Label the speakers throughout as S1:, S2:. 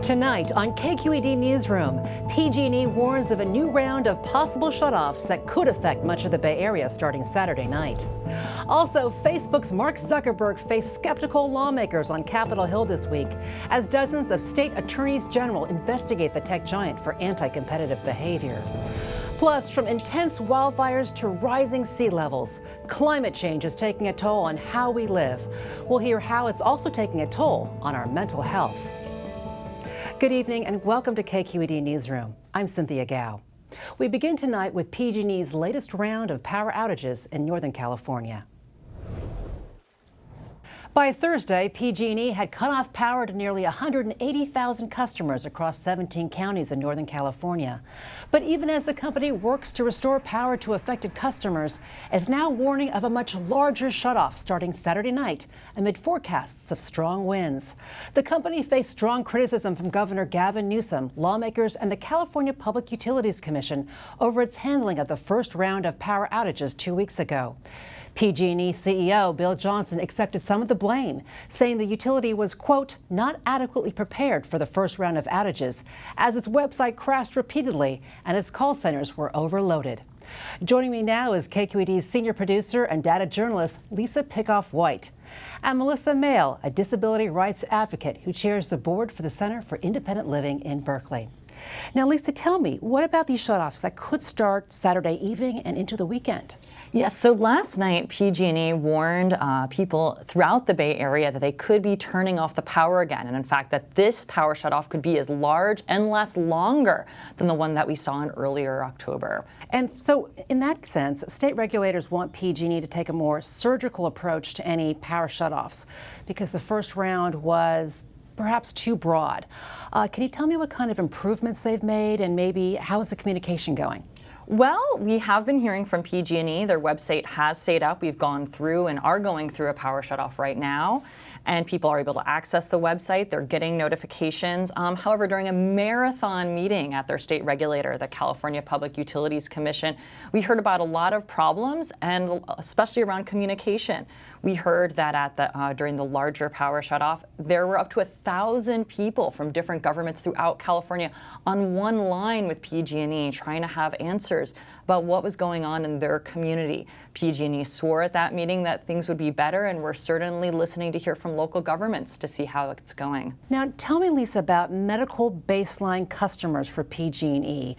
S1: Tonight on KQED Newsroom, PG&E warns of a new round of possible shutoffs that could affect much of the Bay Area starting Saturday night. Also, Facebook's Mark Zuckerberg faced skeptical lawmakers on Capitol Hill this week as dozens of state attorneys general investigate the tech giant for anti-competitive behavior. Plus, from intense wildfires to rising sea levels, climate change is taking a toll on how we live. We'll hear how it's also taking a toll on our mental health. Good evening and welcome to KQED Newsroom. I'm Cynthia Gao. We begin tonight with PG&E's latest round of power outages in Northern California. By Thursday, PG&E had cut off power to nearly 180,000 customers across 17 counties in Northern California. But even as the company works to restore power to affected customers, it's now warning of a much larger shutoff starting Saturday night amid forecasts of strong winds. The company faced strong criticism from Governor Gavin Newsom, lawmakers, and the California Public Utilities Commission over its handling of the first round of power outages 2 weeks ago. PG&E CEO Bill Johnson accepted some of the blame, saying the utility was, quote, not adequately prepared for the first round of outages, as its website crashed repeatedly and its call centers were overloaded. Joining me now is KQED's senior producer and data journalist Lisa Pickoff-White, and Melissa Mail, a disability rights advocate who chairs the board for the Center for Independent Living in Berkeley. Now, Lisa, tell me, what about these shutoffs that could start Saturday evening and into the weekend?
S2: Yes, so last night PG&E warned people throughout the Bay Area that they could be turning off the power again, and in fact that this power shutoff could be as large and last longer than the one that we saw in earlier October.
S1: And so in that sense, state regulators want PG&E to take a more surgical approach to any power shutoffs because the first round was perhaps too broad. Can you tell me what kind of improvements they've made and maybe how is the communication going?
S2: Well, we have been hearing from PG&E. Their website has stayed up. We've gone through and are going through a power shutoff right now, and people are able to access the website. They're getting notifications. However, during a marathon meeting at their state regulator, the California Public Utilities Commission, we heard about a lot of problems, and especially around communication. We heard that during the larger power shutoff, there were up to 1,000 people from different governments throughout California on one line with PG&E trying to have answers about what was going on in their community. PG&E swore at that meeting that things would be better, and we're certainly listening to hear from local governments to see how it's going.
S1: Now, tell me, Lisa, about medical baseline customers for PG&E.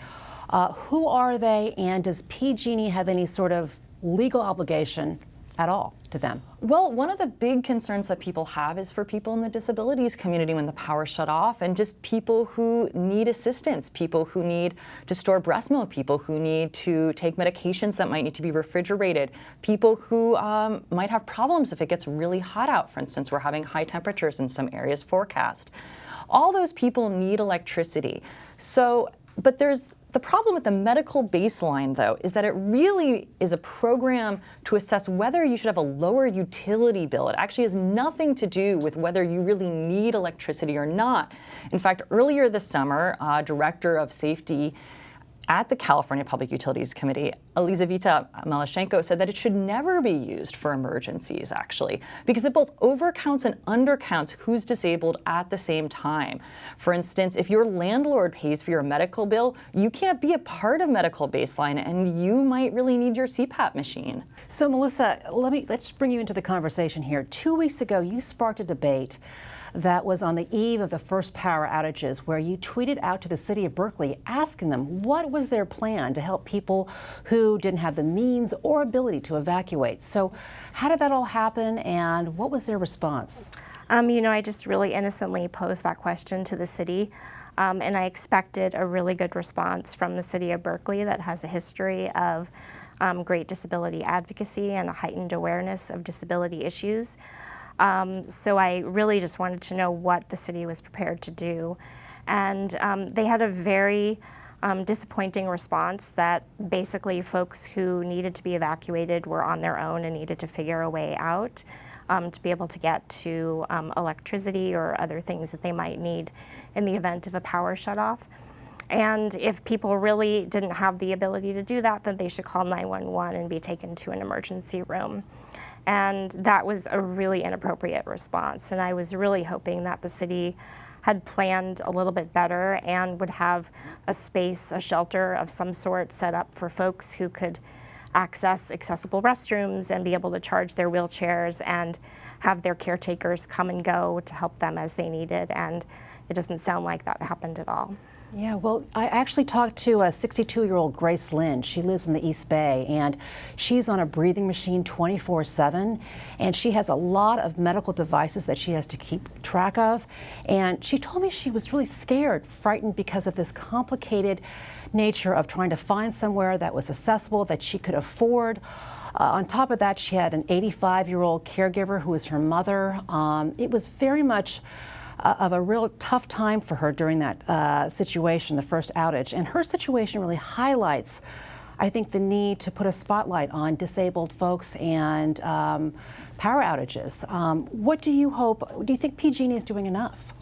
S1: Who are they, and does PG&E have any sort of legal obligation at all to them?
S2: Well, one of the big concerns that people have is for people in the disabilities community when the power shut off, and just people who need assistance, people who need to store breast milk, people who need to take medications that might need to be refrigerated, people who might have problems if it gets really hot out. For instance, we're having high temperatures in some areas forecast. All those people need electricity. But the problem with the medical baseline, though, is that it really is a program to assess whether you should have a lower utility bill. It actually has nothing to do with whether you really need electricity or not. In fact, earlier this summer, Director of Safety at the California Public Utilities Committee, Elizaveta Malyshenko, said that it should never be used for emergencies, actually, because it both overcounts and undercounts who's disabled at the same time. For instance, if your landlord pays for your medical bill, you can't be a part of medical baseline, and you might really need your CPAP machine.
S1: So, Melissa, let's bring you into the conversation here. 2 weeks ago, you sparked a debate that was on the eve of the first power outages, where you tweeted out to the city of Berkeley asking them what was their plan to help people who didn't have the means or ability to evacuate. So how did that all happen, and what was their response?
S3: I just really innocently posed that question to the city, and I expected a really good response from the city of Berkeley that has a history of great disability advocacy and a heightened awareness of disability issues. So I really just wanted to know what the city was prepared to do. And they had a very disappointing response that basically folks who needed to be evacuated were on their own and needed to figure a way out to be able to get to electricity or other things that they might need in the event of a power shutoff. And if people really didn't have the ability to do that, then they should call 911 and be taken to an emergency room. And that was a really inappropriate response. And I was really hoping that the city had planned a little bit better and would have a space, a shelter of some sort set up for folks who could access accessible restrooms and be able to charge their wheelchairs and have their caretakers come and go to help them as they needed. And it doesn't sound like that happened at all.
S1: Yeah, well, I actually talked to a 62-year-old Grace Lynn. She lives in the East Bay, and she's on a breathing machine 24/7, and she has a lot of medical devices that she has to keep track of. And she told me she was really scared, frightened because of this complicated nature of trying to find somewhere that was accessible, that she could afford. On top of that, she had an 85-year-old caregiver who was her mother. It was very much of a real tough time for her during that situation, the first outage. And her situation really highlights, I think, the need to put a spotlight on disabled folks and power outages. What do you hope, do you think PG&E is doing enough?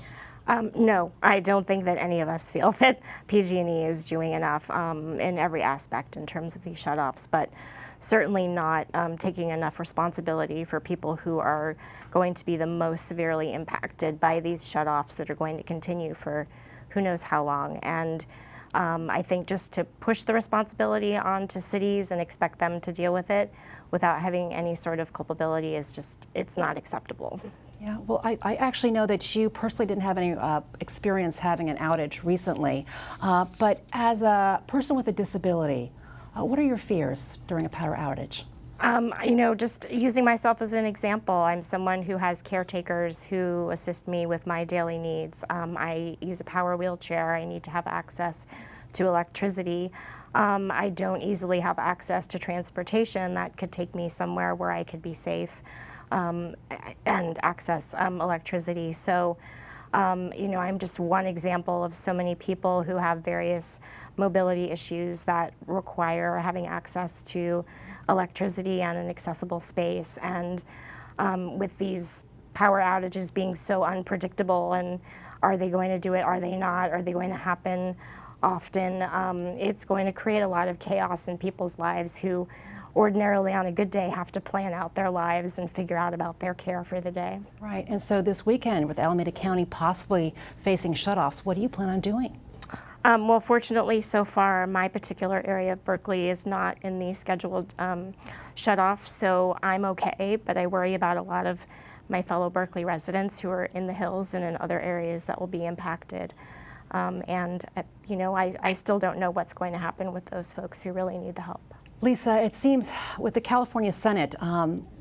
S3: No, I don't think that any of us feel that PG&E is doing enough in every aspect in terms of these shutoffs, but certainly not taking enough responsibility for people who are going to be the most severely impacted by these shutoffs that are going to continue for who knows how long. And I think just to push the responsibility onto cities and expect them to deal with it without having any sort of culpability is just, it's not acceptable.
S1: Yeah, well, I actually know that you personally didn't have any experience having an outage recently, but as a person with a disability, what are your fears during a power outage?
S3: You know, just using myself as an example, I'm someone who has caretakers who assist me with my daily needs. I use a power wheelchair. I need to have access to electricity. I don't easily have access to transportation that could take me somewhere where I could be safe and access electricity. So, you know, I'm just one example of so many people who have various mobility issues that require having access to electricity and an accessible space. And with these power outages being so unpredictable, and are they going to do it, are they not, are they going to happen often, it's going to create a lot of chaos in people's lives who ordinarily on a good day have to plan out their lives and figure out about their care for the day.
S1: Right, and so this weekend with Alameda County possibly facing shutoffs, what do you plan on doing?
S3: Well, fortunately, so far, my particular area of Berkeley is not in the scheduled shutoff, so I'm okay, but I worry about a lot of my fellow Berkeley residents who are in the hills and in other areas that will be impacted. You know, I still don't know what's going to happen with those folks who really need the help.
S1: Lisa, it seems with the California Senate,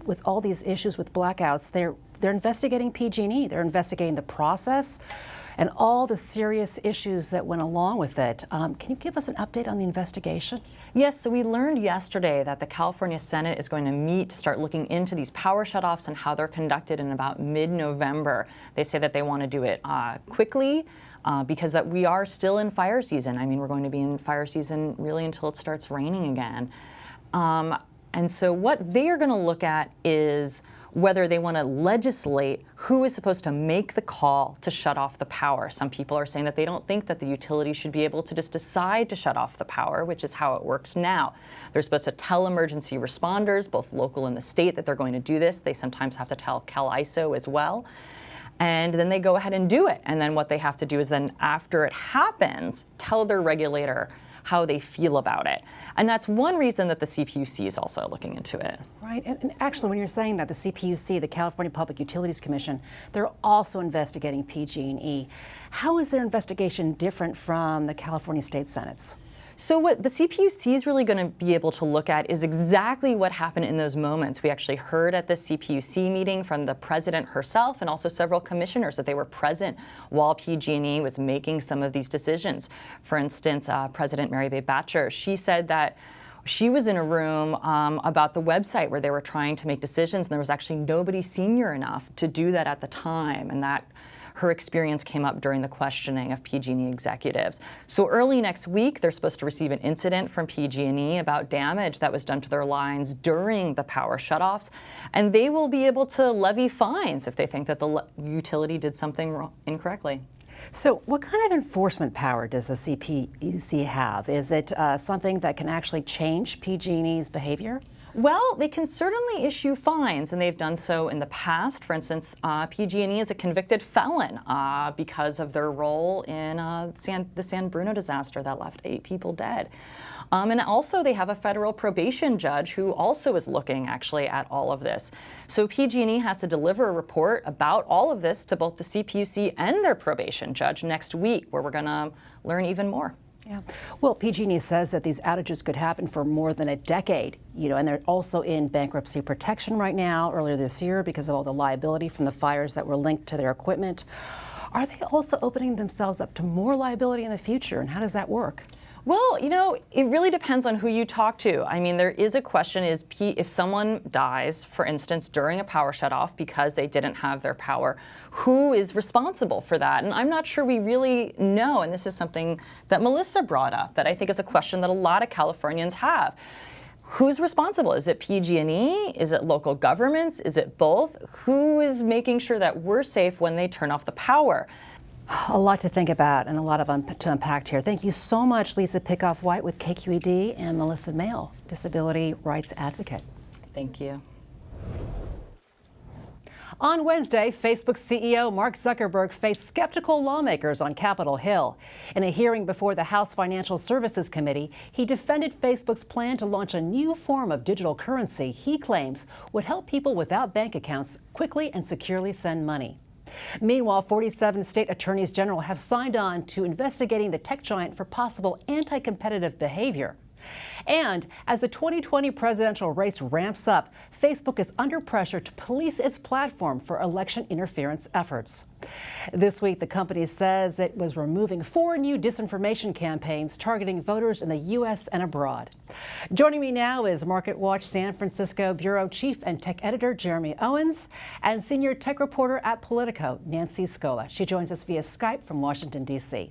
S1: with all these issues with blackouts, they're investigating PG&E. They're investigating the process and all the serious issues that went along with it. Can you give us an update on the investigation?
S2: Yes, so we learned yesterday that the California Senate is going to meet to start looking into these power shutoffs and how they're conducted in about mid-November. They say that they want to do it quickly because that we are still in fire season. I mean, we're going to be in fire season really until it starts raining again. And so what they are going to look at is whether they want to legislate who is supposed to make the call to shut off the power. Some people are saying that they don't think that the utility should be able to just decide to shut off the power, which is how it works now. They're supposed to tell emergency responders, both local and the state, that they're going to do this. They sometimes have to tell CalISO as well. And then they go ahead and do it. And then what they have to do is then, after it happens, tell their regulator how they feel about it. And that's one reason that the CPUC is also looking into it.
S1: Right, and actually when you're saying that, the CPUC, the California Public Utilities Commission, they're also investigating PG&E. How is their investigation different from the California State Senate's?
S2: So what the CPUC is really going to be able to look at is exactly what happened in those moments. We actually heard at the CPUC meeting from the president herself and also several commissioners that they were present while PG&E was making some of these decisions. For instance, President Mary Bay Batcher, she said that she was in a room about the website where they were trying to make decisions, and there was actually nobody senior enough to do that at the time, and that her experience came up during the questioning of PG&E executives. So early next week, they're supposed to receive an incident from PG&E about damage that was done to their lines during the power shutoffs, and they will be able to levy fines if they think that the utility did something incorrectly.
S1: So what kind of enforcement power does the CPUC have? Is it something that can actually change PG&E's behavior?
S2: Well, they can certainly issue fines, and they've done so in the past. For instance, PG&E is a convicted felon because of their role in the San Bruno disaster that left 8 people dead. And also they have a federal probation judge who also is looking actually at all of this. So PG&E has to deliver a report about all of this to both the CPUC and their probation judge next week, where we're going to learn even more.
S1: Yeah. Well, PG&E says that these outages could happen for more than a decade, and they're also in bankruptcy protection right now, earlier this year, because of all the liability from the fires that were linked to their equipment. Are they also opening themselves up to more liability in the future, and how does that work?
S2: Well, it really depends on who you talk to. I mean, there is a question if someone dies, for instance, during a power shutoff because they didn't have their power, who is responsible for that? And I'm not sure we really know. And this is something that Melissa brought up that I think is a question that a lot of Californians have. Who's responsible? Is it PG&E? Is it local governments? Is it both? Who is making sure that we're safe when they turn off the power?
S1: A lot to think about and a lot to unpack here. Thank you so much, Lisa Pickoff-White with KQED, and Melissa Mail, disability rights advocate.
S2: Thank you.
S1: On Wednesday, Facebook CEO Mark Zuckerberg faced skeptical lawmakers on Capitol Hill. In a hearing before the House Financial Services Committee, he defended Facebook's plan to launch a new form of digital currency he claims would help people without bank accounts quickly and securely send money. Meanwhile, 47 state attorneys general have signed on to investigating the tech giant for possible anti-competitive behavior. And as the 2020 presidential race ramps up, Facebook is under pressure to police its platform for election interference efforts. This week, the company says it was removing 4 new disinformation campaigns targeting voters in the U.S. and abroad. Joining me now is MarketWatch San Francisco Bureau Chief and Tech Editor Jeremy Owens and Senior Tech Reporter at Politico, Nancy Scola. She joins us via Skype from Washington, D.C.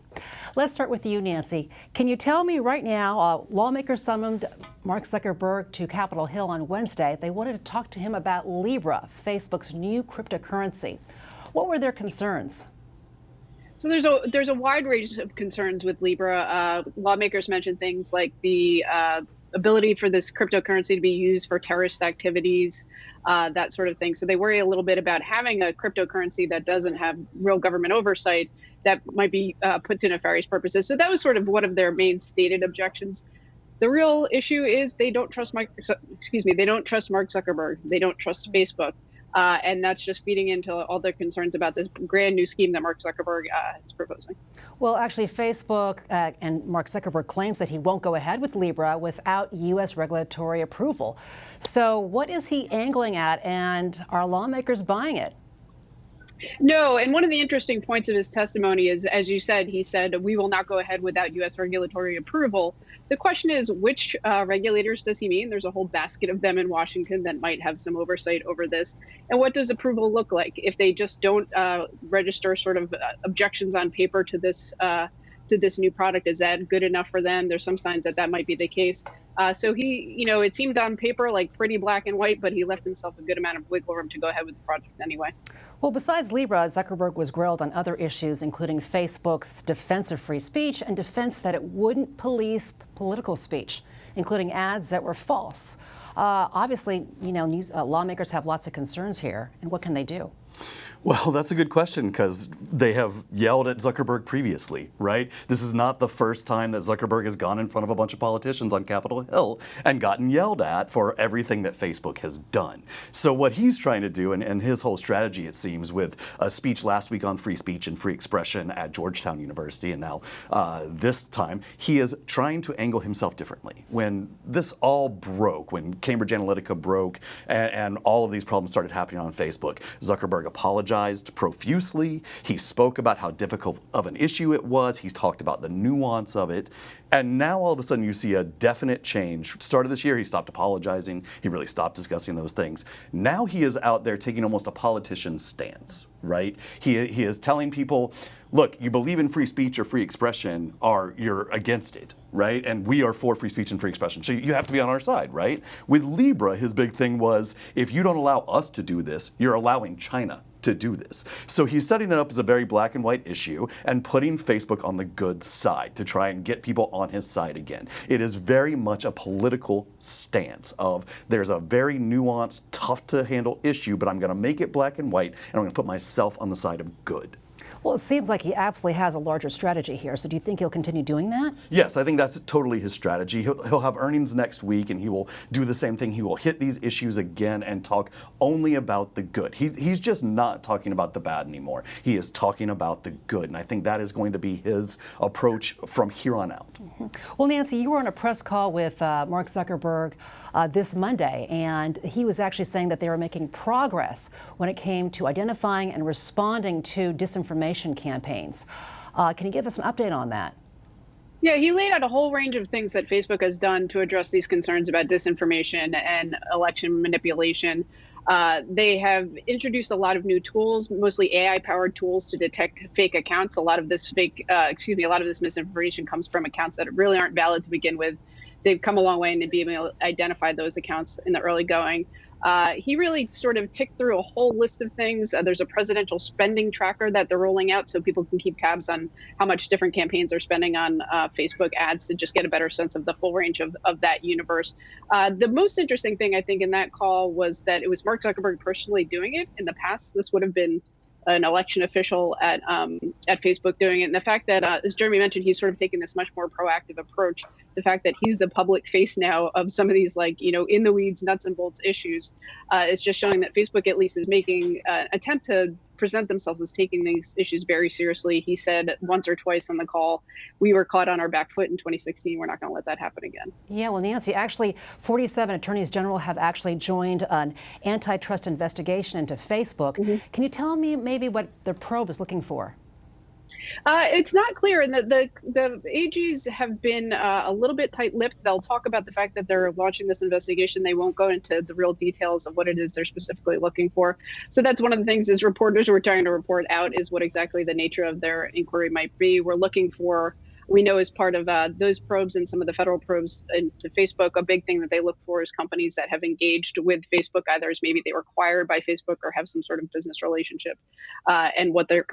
S1: Let's start with you, Nancy. Can you tell me right now, lawmakers summoned Mark Zuckerberg to Capitol Hill on Wednesday. They wanted to talk to him about Libra, Facebook's new cryptocurrency. What were their concerns?
S4: So there's a wide range of concerns with Libra. Lawmakers mentioned things like the ability for this cryptocurrency to be used for terrorist activities, that sort of thing. So they worry a little bit about having a cryptocurrency that doesn't have real government oversight that might be put to nefarious purposes. So that was sort of one of their main stated objections. The real issue is they don't trust Mark Zuckerberg. They don't trust Facebook. And that's just feeding into all the concerns about this brand new scheme that Mark Zuckerberg is proposing.
S1: Well, actually, Facebook and Mark Zuckerberg claims that he won't go ahead with Libra without U.S. regulatory approval. So what is he angling at, and are lawmakers buying it?
S4: No, and one of the interesting points of his testimony is, as you said, he said, we will not go ahead without U.S. regulatory approval. The question is, which regulators does he mean? There's a whole basket of them in Washington that might have some oversight over this. And what does approval look like if they just don't register sort of objections on paper to this new product? Is that good enough for them? There's some signs that that might be the case. So he, it seemed on paper like pretty black and white, but he left himself a good amount of wiggle room to go ahead with the project anyway.
S1: Well, besides Libra, Zuckerberg was grilled on other issues, including Facebook's defense of free speech and defense that it wouldn't police political speech, including ads that were false. Obviously, lawmakers have lots of concerns here, and what can they do?
S5: Well, that's a good question, because they have yelled at Zuckerberg previously, right? This is not the first time that Zuckerberg has gone in front of a bunch of politicians on Capitol Hill and gotten yelled at for everything that Facebook has done. So what he's trying to do, and his whole strategy, it seems, with a speech last week on free speech and free expression at Georgetown University, and now this time, he is trying to angle himself differently. When this all broke, when Cambridge Analytica broke, and all of these problems started happening on Facebook, Zuckerberg apologized profusely. He spoke about how difficult of an issue it was. He's talked about the nuance of it. And now all of a sudden you see a definite change. Start of this year, he stopped apologizing. He really stopped discussing those things. Now he is out there taking almost a politician's stance, right? He is telling people, look, you believe in free speech or free expression, or you're against it, right? And we are for free speech and free expression. So you have to be on our side, right? With Libra, his big thing was, if you don't allow us to do this, you're allowing China to do this. So he's setting it up as a very black and white issue and putting Facebook on the good side to try and get people on his side again. It is very much a political stance of there's a very nuanced, tough to handle issue, but I'm going to make it black and white, and I'm going to put myself on the side of good.
S1: Well, it seems like he absolutely has a larger strategy here. So do you think he'll continue doing that?
S5: Yes, I think that's totally his strategy. He'll have earnings next week, and he will do the same thing. He will hit these issues again and talk only about the good. He's just not talking about the bad anymore. He is talking about the good, and I think that is going to be his approach from here on out.
S1: Mm-hmm. Well, Nancy, you were on a press call with Mark Zuckerberg this Monday, and he was actually saying that they were making progress when it came to identifying and responding to disinformation campaigns. Can you give us an update on that?
S4: Yeah, he laid out a whole range of things that Facebook has done to address these concerns about disinformation and election manipulation. They have introduced a lot of new tools, mostly AI-powered tools to detect fake accounts. A lot of this a lot of this misinformation comes from accounts that really aren't valid to begin with. They've come a long way in being able to identify those accounts in the early going. He really sort of ticked through a whole list of things. There's a presidential spending tracker that they're rolling out so people can keep tabs on how much different campaigns are spending on Facebook ads to just get a better sense of the full range of that universe. The most interesting thing, I think, in that call was that it was Mark Zuckerberg personally doing it. In the past, this would have been an election official at Facebook doing it. And the fact that, as Jeremy mentioned, he's sort of taking this much more proactive approach. The fact that he's the public face now of some of these, in the weeds, nuts and bolts issues is just showing that Facebook at least is making an attempt to present themselves as taking these issues very seriously. He said once or twice on the call, we were caught on our back foot in 2016. We're not going to let that happen again.
S1: Yeah, well, Nancy, actually 47 attorneys general have actually joined an antitrust investigation into Facebook. Mm-hmm. Can you tell me maybe what the probe is looking for?
S4: It's not clear, and the AGs have been a little bit tight-lipped. They'll talk about the fact that they're launching this investigation. They won't go into the real details of what it is they're specifically looking for. So that's one of the things as reporters we're trying to report out is what exactly the nature of their inquiry might be. We're looking for, we know as part of those probes and some of the federal probes into Facebook, a big thing that they look for is companies that have engaged with Facebook, either as maybe they were acquired by Facebook or have some sort of business relationship, and what those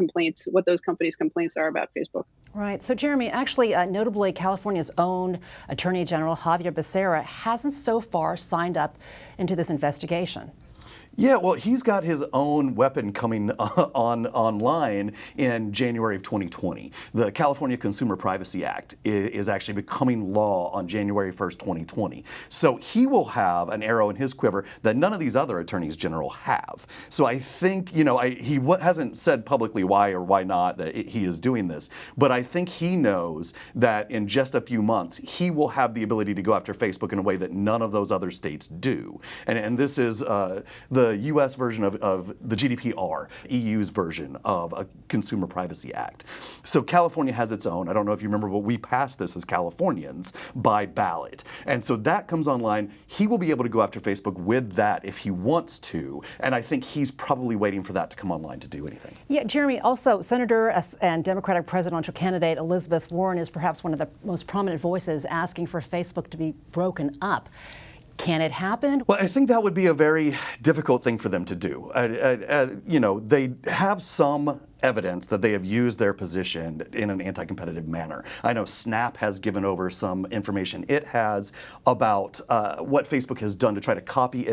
S4: companies' complaints are about Facebook.
S1: Right. So, Jeremy, actually, notably, California's own Attorney General Javier Becerra hasn't so far signed up into this investigation.
S5: Yeah, well, he's got his own weapon coming online in January of 2020. The California Consumer Privacy Act is actually becoming law on January 1st, 2020. So he will have an arrow in his quiver that none of these other attorneys general have. So I think, he hasn't said publicly why or why not that he is doing this, but I think he knows that in just a few months, he will have the ability to go after Facebook in a way that none of those other states do. And this is the U.S. version of the GDPR, EU's version of a Consumer Privacy Act. So California has its own. I don't know if you remember, but we passed this as Californians by ballot. And so that comes online. He will be able to go after Facebook with that if he wants to. And I think he's probably waiting for that to come online to do anything.
S1: Yeah, Jeremy, also Senator and Democratic presidential candidate Elizabeth Warren is perhaps one of the most prominent voices asking for Facebook to be broken up. Can it happen?
S5: Well, I think that would be a very difficult thing for them to do. They have some evidence that they have used their position in an anti-competitive manner. I know Snap has given over some information it has about what Facebook has done to try to copy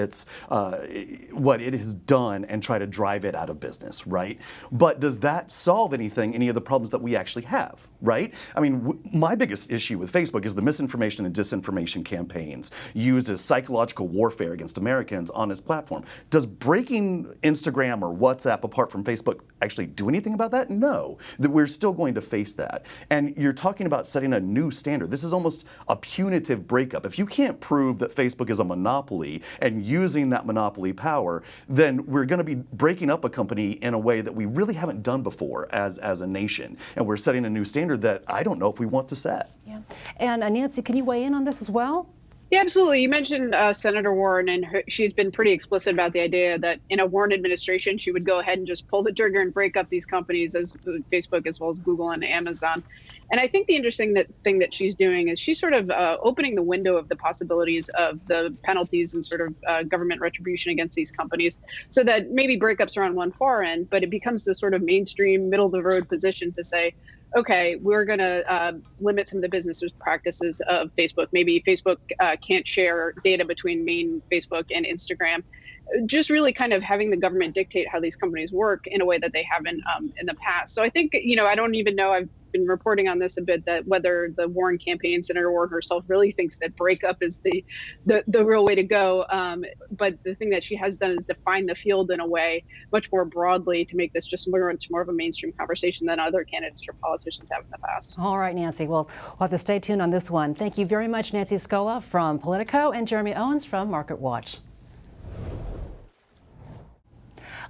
S5: what it has done and try to drive it out of business, right? But does that solve any of the problems that we actually have, right? I mean, my biggest issue with Facebook is the misinformation and disinformation campaigns used as psychological warfare against Americans on its platform. Does breaking Instagram or WhatsApp apart from Facebook actually do anything about that? No. That we're still going to face that. And you're talking about setting a new standard. This is almost a punitive breakup. If you can't prove that Facebook is a monopoly and using that monopoly power, then we're going to be breaking up a company in a way that we really haven't done before as a nation. And we're setting a new standard that I don't know if we want to set.
S1: Yeah. And Nancy, can you weigh in on this as well?
S4: Yeah, absolutely. You mentioned Senator Warren, and she's been pretty explicit about the idea that in a Warren administration, she would go ahead and just pull the trigger and break up these companies, as Facebook, as well as Google and Amazon. And I think the interesting thing that she's doing is she's sort of opening the window of the possibilities of the penalties and sort of government retribution against these companies, so that maybe breakups are on one far end, but it becomes this sort of mainstream, middle of the road position to say, okay, we're going to limit some of the business practices of Facebook. Maybe Facebook can't share data between main Facebook and Instagram. Just really kind of having the government dictate how these companies work in a way that they haven't in the past. So I think, I don't even know, I've been reporting on this a bit, that whether the Warren campaign, Senator Warren herself, really thinks that breakup is the real way to go. But the thing that she has done is define the field in a way much more broadly to make this just much more of a mainstream conversation than other candidates or politicians have in the past.
S1: All right, Nancy. Well, we'll have to stay tuned on this one. Thank you very much, Nancy Scola from Politico and Jeremy Owens from MarketWatch.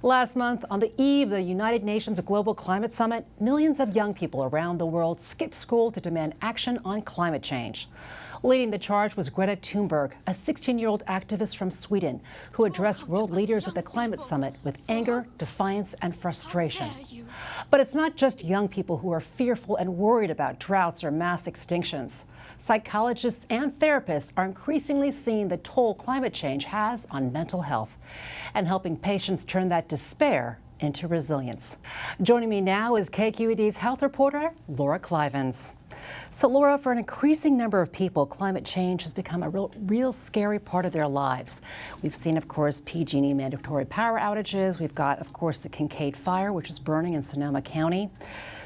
S1: Last month, on the eve of the United Nations Global Climate Summit, millions of young people around the world skipped school to demand action on climate change. Leading the charge was Greta Thunberg, a 16-year-old activist from Sweden who addressed world leaders at the climate summit with anger, defiance, and frustration. But it's not just young people who are fearful and worried about droughts or mass extinctions. Psychologists and therapists are increasingly seeing the toll climate change has on mental health and helping patients turn that despair into resilience. Joining me now is KQED's health reporter, Laura Clivens. So Laura, for an increasing number of people, climate change has become a real scary part of their lives. We've seen, of course, PG&E mandatory power outages. We've got, of course, the Kincade fire, which is burning in Sonoma County.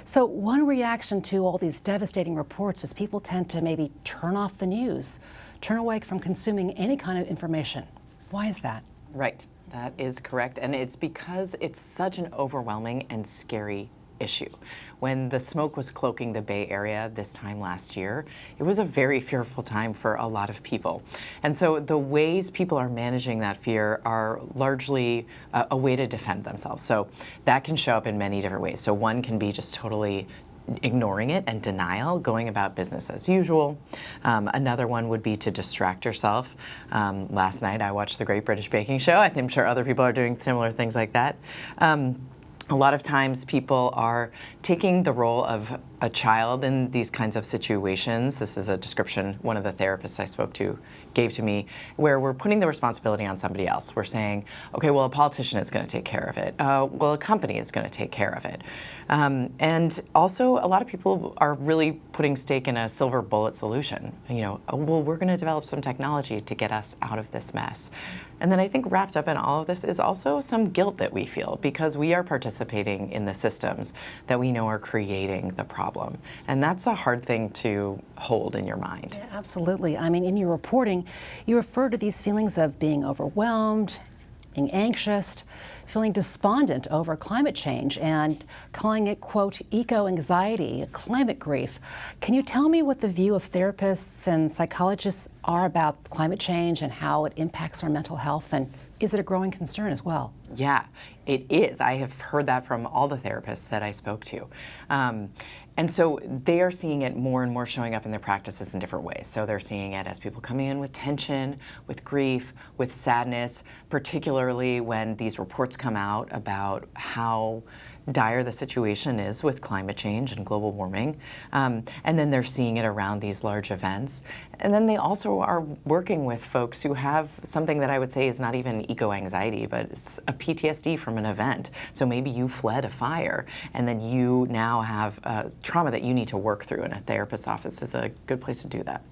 S1: So one reaction to all these devastating reports is people tend to maybe turn off the news, turn away from consuming any kind of information. Why is that?
S6: Right. That is correct, and it's because it's such an overwhelming and scary issue. When the smoke was cloaking the Bay Area this time last year, it was a very fearful time for a lot of people. And so the ways people are managing that fear are largely a way to defend themselves. So that can show up in many different ways. So one can be just totally ignoring it and denial, going about business as usual. Another one would be to distract yourself. Last night I watched the Great British Baking Show. I'm sure other people are doing similar things like that. A lot of times people are taking the role of a child in these kinds of situations. This is a description one of the therapists I spoke to gave to me, where we're putting the responsibility on somebody else. We're saying, okay, well, a politician is going to take care of it. Well, a company is going to take care of it. And also, a lot of people are really putting stake in a silver bullet solution. Well, we're going to develop some technology to get us out of this mess. And then I think wrapped up in all of this is also some guilt that we feel because we are participating in the systems that we know are creating the problem. And that's a hard thing to hold in your mind.
S1: Yeah, absolutely. I mean, in your reporting, you refer to these feelings of being overwhelmed, being anxious, feeling despondent over climate change and calling it, quote, eco-anxiety, climate grief. Can you tell me what the view of therapists and psychologists are about climate change and how it impacts our mental health? And is it a growing concern as well?
S6: Yeah, it is. I have heard that from all the therapists that I spoke to. And so they are seeing it more and more showing up in their practices in different ways. So they're seeing it as people coming in with tension, with grief, with sadness, particularly when these reports come out about how dire the situation is with climate change and global warming. And then they're seeing it around these large events. And then they also are working with folks who have something that I would say is not even eco-anxiety, but it's a PTSD from an event. So maybe you fled a fire and then you now have trauma that you need to work through, and a therapist's office is a good place to do that.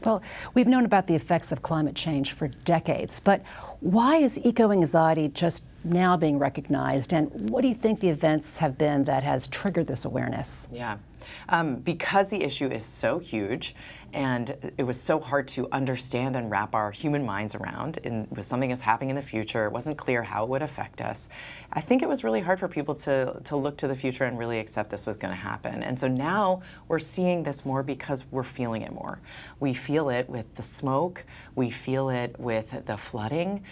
S1: Well, we've known about the effects of climate change for decades, but why is eco-anxiety just now being recognized, and what do you think the events have been that has triggered this awareness?
S6: Yeah. Because the issue is so huge and it was so hard to understand and wrap our human minds around, and with something that's happening in the future, it wasn't clear how it would affect us. I think it was really hard for people to look to the future and really accept this was going to happen. And so now we're seeing this more because we're feeling it more. We feel it with the smoke, we feel it with the flooding,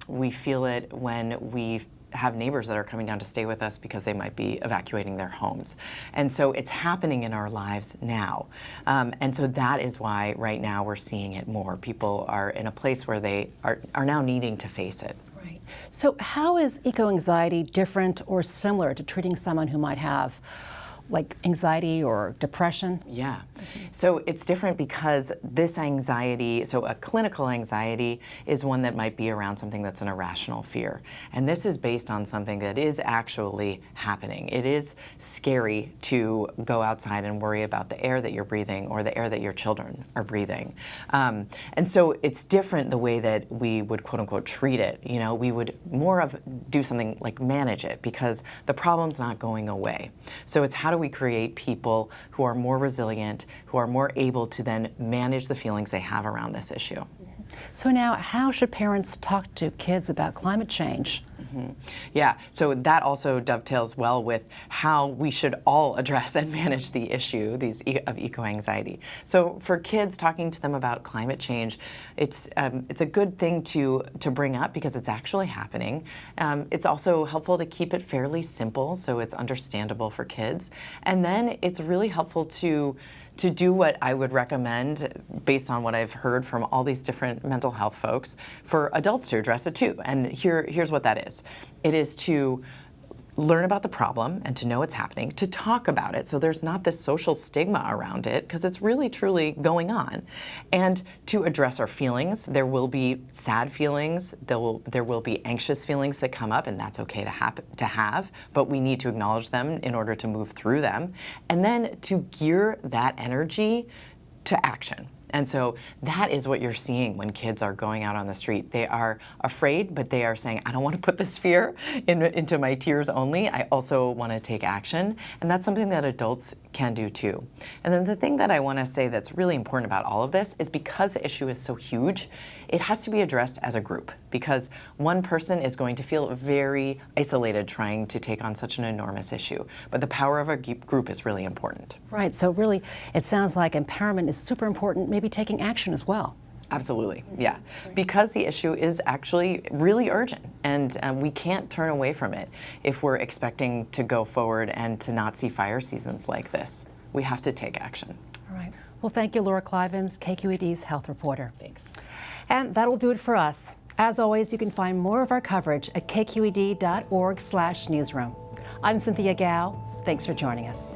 S6: we feel it when we have neighbors that are coming down to stay with us because they might be evacuating their homes. And so it's happening in our lives now. And so that is why right now we're seeing it more. People are in a place where they are now needing to face it.
S1: Right. So how is eco-anxiety different or similar to treating someone who might have like anxiety or depression?
S6: Yeah. So it's different because this anxiety, so a clinical anxiety is one that might be around something that's an irrational fear. And this is based on something that is actually happening. It is scary to go outside and worry about the air that you're breathing or the air that your children are breathing. And so it's different the way that we would quote unquote treat it. You know, we would more of do something like manage it because the problem's not going away. So it's how do we create people who are more resilient, who are more able to then manage the feelings they have around this issue.
S1: So now, how should parents talk to kids about climate change?
S6: Yeah, so that also dovetails well with how we should all address and manage the issue of eco-anxiety. So for kids, talking to them about climate change, it's a good thing to bring up because it's actually happening. It's also helpful to keep it fairly simple so it's understandable for kids. And then it's really helpful to do what I would recommend based on what I've heard from all these different mental health folks for adults to address it too. And here's what that is. It is to learn about the problem and to know it's happening, to talk about it so there's not this social stigma around it because it's really truly going on, and to address our feelings. There will be sad feelings, there will be anxious feelings that come up, and that's okay to have, but we need to acknowledge them in order to move through them, and then to gear that energy to action. And so that is what you're seeing when kids are going out on the street. They are afraid, but they are saying, I don't want to put this fear into my tears only. I also want to take action. And that's something that adults can do too. And then the thing that I want to say that's really important about all of this is because the issue is so huge, it has to be addressed as a group because one person is going to feel very isolated trying to take on such an enormous issue. But the power of a group is really important.
S1: Right, so really it sounds like empowerment is super important, maybe taking action as well.
S6: Absolutely, yeah. Because the issue is actually really urgent and we can't turn away from it if we're expecting to go forward and to not see fire seasons like this. We have to take action.
S1: All right. Well, thank you, Laura Clivens, KQED's health reporter.
S6: Thanks.
S1: And that'll do it for us. As always, you can find more of our coverage at kqed.org/newsroom. I'm Cynthia Gao. Thanks for joining us.